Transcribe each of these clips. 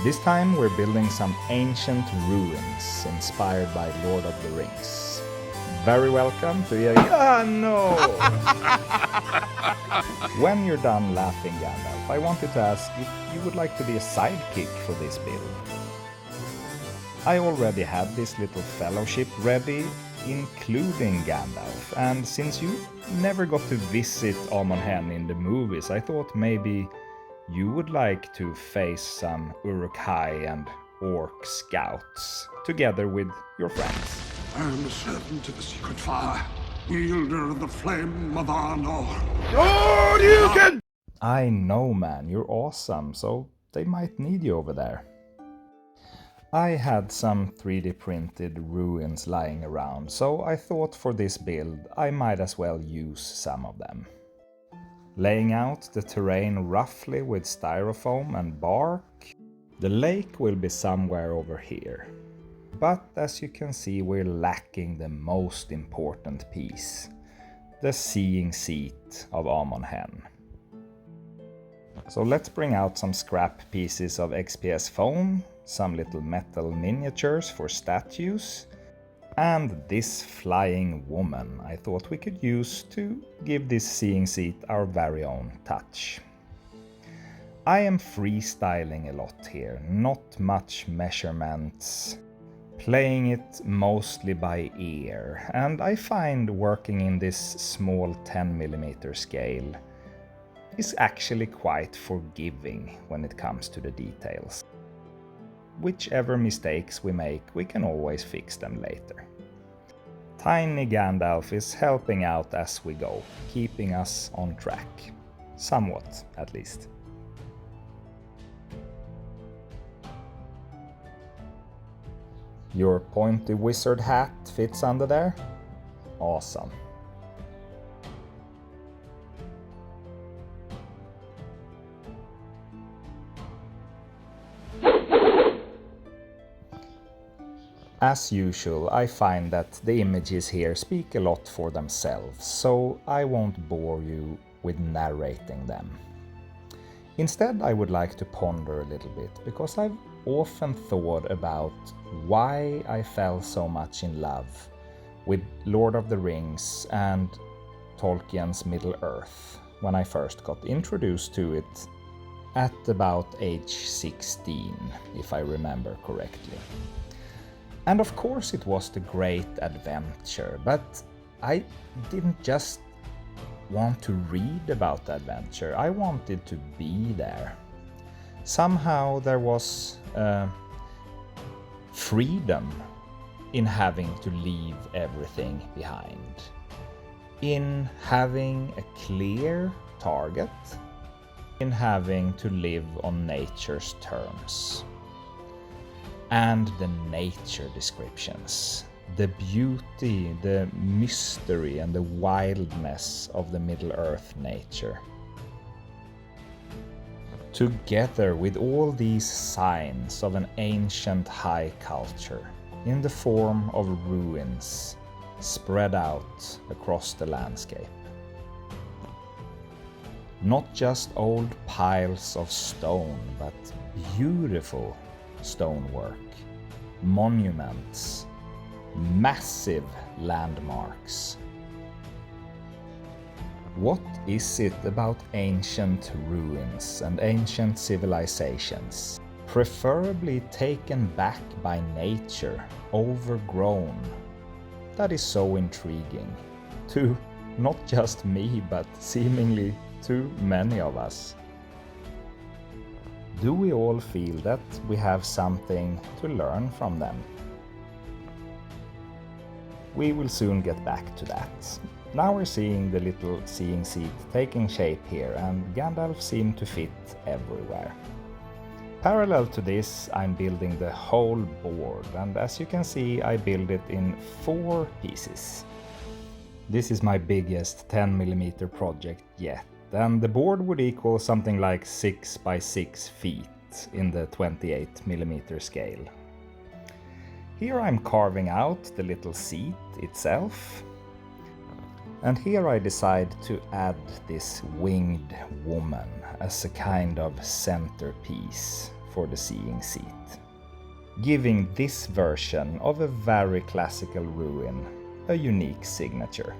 This time we're building some ancient ruins inspired by Lord of the Rings. Very welcome to your... Ah, no! When you're done laughing, Gandalf, I wanted to ask if you would like to be a sidekick for this build. I already had this little fellowship ready, including Gandalf, and since you never got to visit Amon Hen in the movies, I thought maybe you would like to face some Uruk-hai and Orc scouts, together with your friends. I am a servant to the secret fire, wielder of the flame of Arnor. Oh, you can! I know, man, you're awesome, so they might need you over there. I had some 3D printed ruins lying around, so I thought for this build I might as well use some of them. Laying out the terrain roughly with styrofoam and bark, the lake will be somewhere over here. But as you can see, we're lacking the most important piece, the Seeing Seat of Amon Hen. So let's bring out some scrap pieces of XPS foam, some little metal miniatures for statues, and this flying woman I thought we could use to give this Seeing Seat our very own touch. I am freestyling a lot here, not much measurements, playing it mostly by ear, and I find working in this small 10mm scale is actually quite forgiving when it comes to the details. Whichever mistakes we make, we can always fix them later. Tiny Gandalf is helping out as we go, keeping us on track. Somewhat, at least. Your pointy wizard hat fits under there? Awesome. As usual, I find that the images here speak a lot for themselves, so I won't bore you with narrating them. Instead, I would like to ponder a little bit, because I've often thought about why I fell so much in love with Lord of the Rings and Tolkien's Middle-earth when I first got introduced to it at about age 16, if I remember correctly. And of course it was the great adventure, but I didn't just want to read about the adventure, I wanted to be there. Somehow there was freedom in having to leave everything behind, in having a clear target, in having to live on nature's terms. And the nature descriptions, the beauty, the mystery and the wildness of the Middle-earth nature. Together with all these signs of an ancient high culture in the form of ruins spread out across the landscape. Not just old piles of stone, but beautiful stonework, monuments, massive landmarks. What is it about ancient ruins and ancient civilizations, preferably taken back by nature, overgrown, that is so intriguing to not just me, but seemingly to many of us? Do we all feel that we have something to learn from them? We will soon get back to that. Now we're seeing the little Seeing Seat taking shape here, and Gandalf seemed to fit everywhere. Parallel to this, I'm building the whole board, and as you can see, I build it in 4 pieces. This is my biggest 10mm project yet, and the board would equal something like 6 by 6 feet in the 28mm scale. Here I'm carving out the little seat itself, and here I decide to add this winged woman as a kind of centerpiece for the Seeing Seat, giving this version of a very classical ruin a unique signature.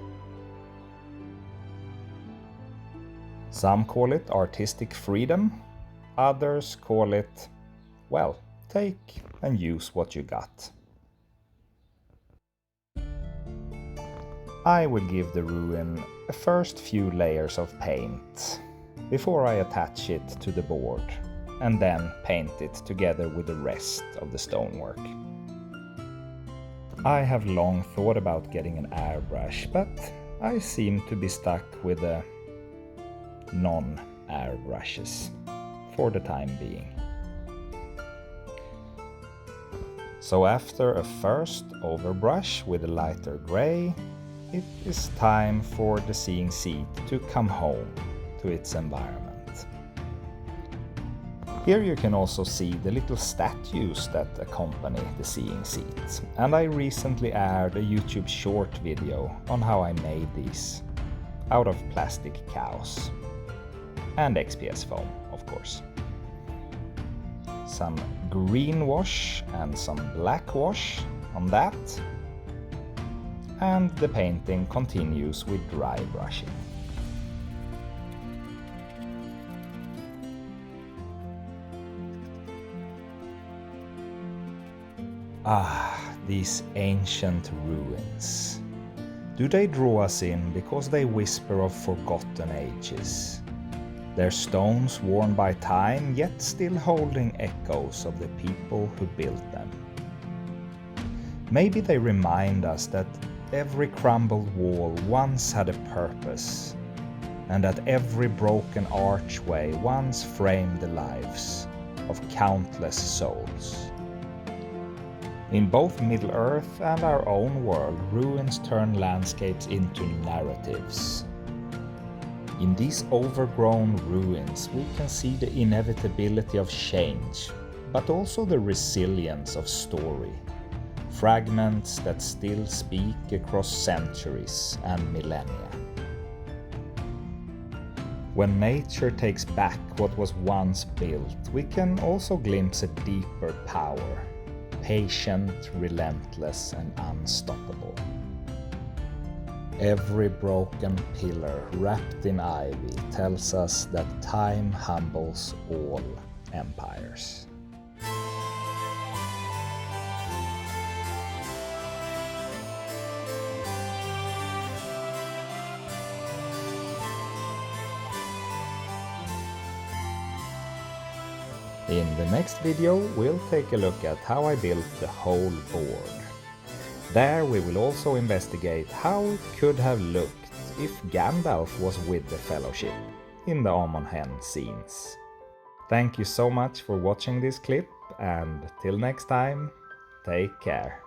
Some call it artistic freedom, others call it, well, take and use what you got. I will give the ruin a first few layers of paint before I attach it to the board and then paint it together with the rest of the stonework. I have long thought about getting an airbrush, but I seem to be stuck with the non-airbrushes for the time being. So after a first overbrush with a lighter grey, it is time for the Seeing Seat to come home to its environment. Here you can also see the little statues that accompany the Seeing Seat, and I recently aired a YouTube short video on how I made these out of plastic cows and XPS foam, of course. Some green wash and some black wash on that, and the painting continues with dry brushing. Ah, these ancient ruins. Do they draw us in because they whisper of forgotten ages? Their stones worn by time, yet still holding echoes of the people who built them. Maybe they remind us that every crumbled wall once had a purpose, and that every broken archway once framed the lives of countless souls. In both Middle-earth and our own world, ruins turn landscapes into narratives. In these overgrown ruins, we can see the inevitability of change, but also the resilience of story. Fragments that still speak across centuries and millennia. When nature takes back what was once built, we can also glimpse a deeper power. Patient, relentless, and unstoppable. Every broken pillar wrapped in ivy tells us that time humbles all empires. In the next video, we'll take a look at how I built the whole board. There we will also investigate how it could have looked if Gandalf was with the Fellowship in the Amon Hen scenes. Thank you so much for watching this clip, and till next time, take care.